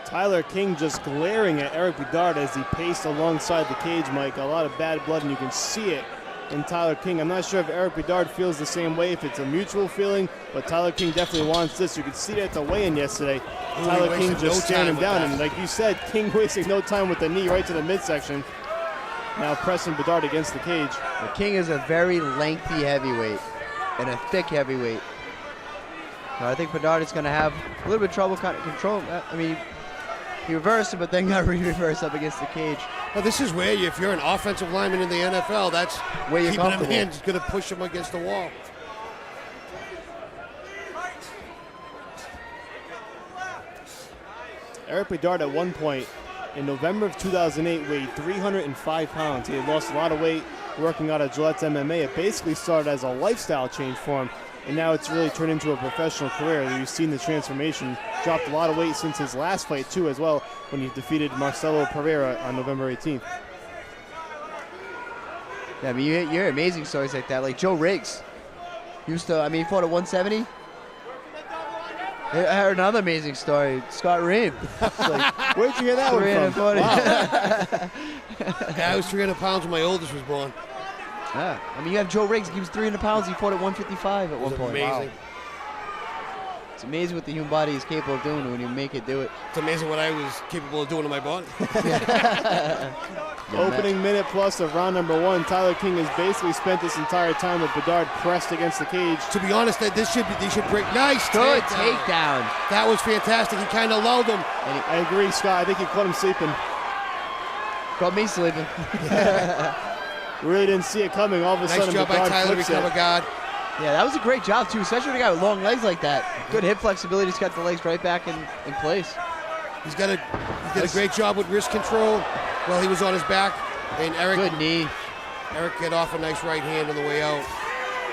Tyler King just glaring at Eric Bedard as he paced alongside the cage, Mike. A lot of bad blood, and you can see it in Tyler King. I'm not sure if Eric Bedard feels the same way, if it's a mutual feeling, but Tyler King definitely wants this. You could see it at the weigh-in yesterday. Tyler King just staring him down, and like you said, King wasting no time with the knee right to the midsection. Now pressing Bedard against the cage. The King is a very lengthy heavyweight and a thick heavyweight. I think Bedard is going to have a little bit of trouble kind of control. I mean, he reversed it, but then got re-reversed up against the cage. Well, this is where, if you're an offensive lineman in the NFL, that's where you're keeping him in, is going to push him against the wall. Eric Bedard at one point in November of 2008 weighed 305 pounds. He had lost a lot of weight working out at Gillette's MMA. It basically started as a lifestyle change for him, and now it's really turned into a professional career. You've seen the transformation. Dropped a lot of weight since his last fight, too, as well, when he defeated Marcelo Pereira on November 18th. Yeah, I mean, you hear amazing stories like that. Like Joe Riggs. He used to, he fought at 170. I heard another amazing story. Scott Ream. Like, where'd you hear that one from? Wow. Yeah, I was 300 pounds when my oldest was born. Yeah. I mean, you have Joe Riggs. He was 300 pounds. He fought at 155 at one point. Amazing. Wow. It's amazing what the human body is capable of doing when you make it do it. It's amazing what I was capable of doing to my body. Opening minute plus of round number one. Tyler King has basically spent this entire time with Bedard pressed against the cage. To be honest, they should break. Nice good takedown. takedown. That was fantastic. He kind of lulled him. I agree, Scott. I think he caught him sleeping. Caught me sleeping. Really didn't see it coming. All of a sudden, nice job Bedard by Tyler to recover guard. Yeah, that was a great job, too, especially with a guy with long legs like that. Good hip flexibility. He's got the legs right back in place. He did a great job with wrist control while he was on his back. And Eric, good knee. Eric get off a nice right hand on the way out.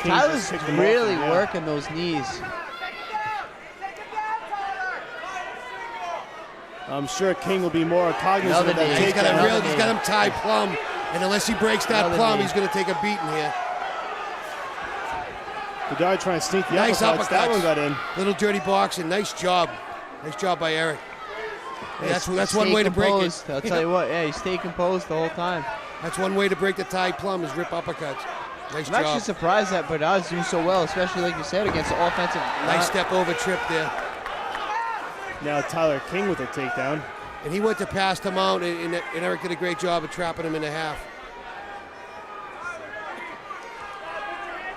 Tyler's really working those knees. I'm sure King will be more cognizant of that. He's got him tied plumb, and unless he breaks that plumb, he's going to take a beating here. Bedard trying to sneak the nice uppercuts. That one got in. Little dirty boxing. Nice job. Nice job by Eric. Yeah, that's one way to break it. I'll tell you what, he stayed composed the whole time. That's one way to break the tied plumb is rip uppercuts. Nice job. I'm actually surprised that Bedard's doing so well, especially like you said, against the offensive. Nice step over trip there. Now Tyler King with a takedown. And he went to pass him out, and Eric did a great job of trapping him in the half.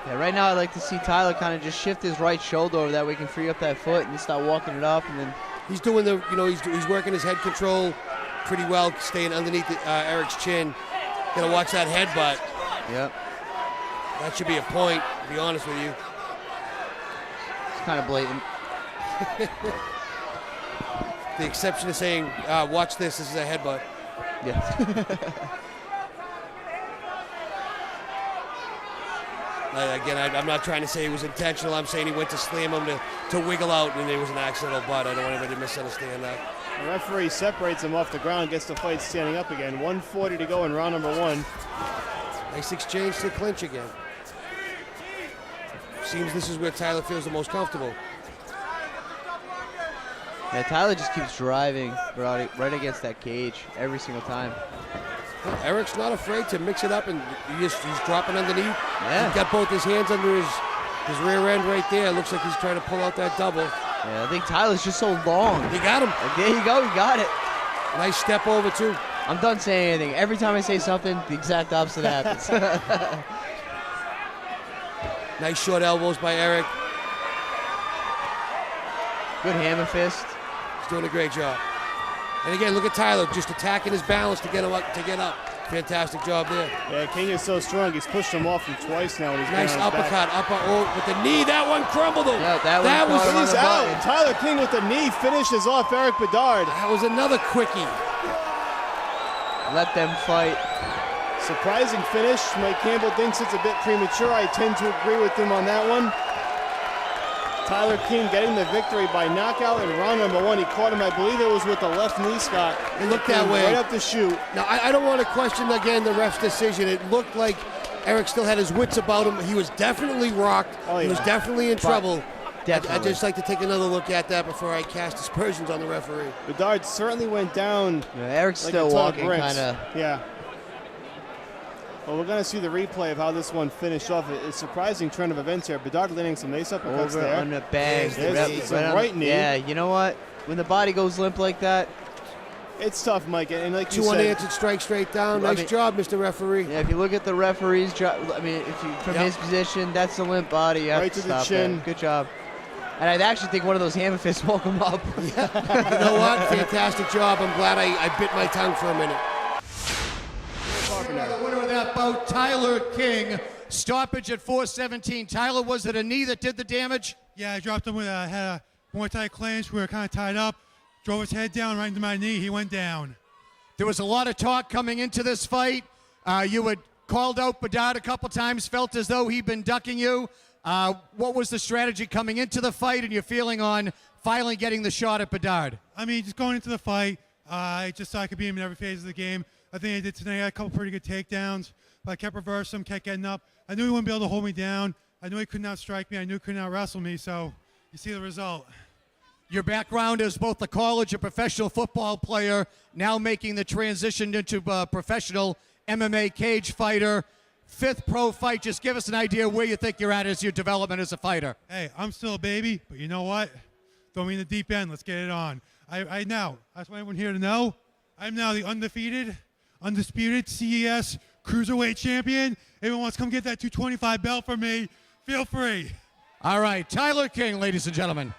Yeah, right now I'd like to see Tyler kind of just shift his right shoulder over that way he can free up that foot and just start walking it up, and then he's doing he's working his head control pretty well, staying underneath Eric's chin. Gotta watch that headbutt. Yep. That should be a point, to be honest with you. It's kind of blatant. The exception of saying, watch this is a headbutt. Yeah. Again, I'm not trying to say it was intentional. I'm saying he went to slam him to wiggle out, and it was an accidental butt. I don't want anybody to misunderstand that. The referee separates him off the ground, gets the fight standing up again. 1:40 to go in round number one. Nice exchange to clinch again. Seems this is where Tyler feels the most comfortable. Yeah, Tyler just keeps driving right against that cage every single time. Eric's not afraid to mix it up, and he's dropping underneath. Yeah. He's got both his hands under his rear end right there. Looks like he's trying to pull out that double. Yeah, I think Tyler's just so long. He got him. There you go, he got it. Nice step over, too. I'm done saying anything. Every time I say something, the exact opposite happens. Nice short elbows by Eric. Good hammer fist. He's doing a great job. And again, look at Tyler just attacking his balance to get him up. Fantastic job there. Yeah, King is so strong. He's pushed him off him twice now. Nice uppercut, with the knee. That one crumbled him. Yeah, that was he's out. Tyler King with the knee finishes off Eric Bedard. That was another quickie. Let them fight. Surprising finish. Mike Campbell thinks it's a bit premature. I tend to agree with him on that one. Tyler King getting the victory by knockout in round number one. He caught him, I believe it was with the left knee, Scott. It looked that way. Right up the chute. Now, I don't want to question, again, the ref's decision. It looked like Eric still had his wits about him. He was definitely rocked. Oh, yeah. He was definitely in trouble. Definitely. I'd just like to take another look at that before I cast aspersions on the referee. Bedard certainly went down. Yeah, Eric's like still a ton of walking bricks. kind of. Yeah. Well, we're going to see the replay of how this one finished off. It's a surprising trend of events here. Bedard landing some nice uppercuts Over there. on the bang. It's a right knee. Yeah, you know what? When the body goes limp like that, It's tough, Mike. And like you Two said, unanswered strikes straight down. I Nice mean- job, Mr. Referee. yeah, if you look at the referee's job, I mean, if you from Yep. his position, that's a limp body. You have Right to to the stop chin. that. Good job. And I'd actually think one of those hammer fists woke him up. You know what? Fantastic job. I'm glad I bit my tongue for a minute. The winner of that bout, Tyler King. Stoppage at 4:17. Tyler, was it a knee that did the damage? Yeah, I dropped him with had a more tight clinch. We were kind of tied up. Drove his head down right into my knee. He went down. There was a lot of talk coming into this fight. You had called out Bedard a couple times, felt as though he'd been ducking you. What was the strategy coming into the fight and your feeling on finally getting the shot at Bedard? I mean, just going into the fight, I just thought I could beat him in every phase of the game. I think I did tonight. I had a couple pretty good takedowns, but I kept reversing him, kept getting up. I knew he wouldn't be able to hold me down. I knew he could not strike me. I knew he could not wrestle me. So you see the result. Your background as both a college and professional football player, now making the transition into a professional MMA cage fighter. Fifth pro fight. Just give us an idea where you think you're at as your development as a fighter. Hey, I'm still a baby, but you know what? Throw me in the deep end. Let's get it on. I now, I just want everyone here to know, I'm now the undisputed CES Cruiserweight Champion. Anyone wants to come get that 225 belt from me, feel free. All right, Tyler King, ladies and gentlemen.